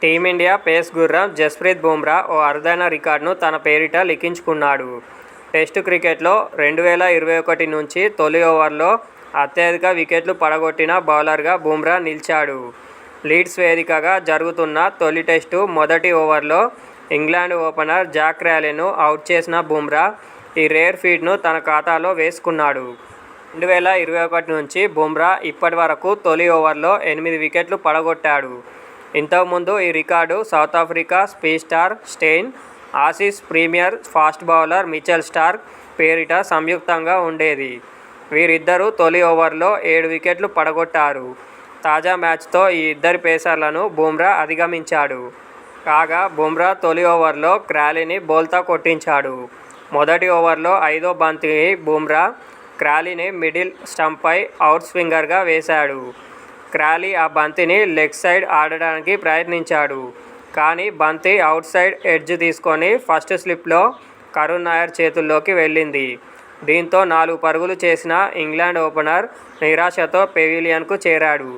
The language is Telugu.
టీమిండియా పేస్ గుర్రం జస్ప్రీత్ బుమ్రా ఓ అరుదైన రికార్డును తన పేరిట లిఖించుకున్నాడు. టెస్టు క్రికెట్లో 2021 నుంచి తొలి ఓవర్లో అత్యధిక వికెట్లు పడగొట్టిన బౌలర్గా బుమ్రా నిలిచాడు. లీడ్స్ వేదికగా జరుగుతున్న తొలి టెస్టు మొదటి ఓవర్లో ఇంగ్లాండ్ ఓపెనర్ జాక్ ర్యాలీను అవుట్ చేసిన బుమ్రా ఈ రేర్ ఫీట్ను తన ఖాతాలో వేసుకున్నాడు. 2021 నుంచి బుమ్రా ఇప్పటి వరకు తొలి ఓవర్లో 8 వికెట్లు పడగొట్టాడు. ఇంతకుముందు ఈ record South Africa speed star Steyn, Aussies premier fast bowler Mitchell Starc పేరిట సంయుక్తంగా ఉండేది. వీరిద్దరూ తొలి ఓవర్లో 7 వికెట్లు పడగొట్టారు. తాజా మ్యాచ్తో ఈ ఇద్దరి పేసర్లను బుమ్రా అధిగమించాడు. కాగా బుమ్రా తొలి ఓవర్లో క్రాలీని బోల్తా కొట్టించాడు. మొదటి ఓవర్లో 5వ బంతికి బుమ్రా క్రాలీని మిడిల్ స్టంప్పై అవుట్ స్వింగర్గా వేశాడు. క్రాలీ ఆ బంతిని లెగ్ సైడ్ ఆడడానికి ప్రయత్నించాడు. కానీ బంతి అవుట్ సైడ్ ఎడ్జ్ తీసుకొని ఫస్ట్ స్లిప్లో కరుణ్ నాయర్ చేతుల్లోకి వెళ్ళింది. దీంతో 4 పరుగులు చేసిన ఇంగ్లాండ్ ఓపెనర్ నిరాశతో పెవిలియన్కు చేరాడు.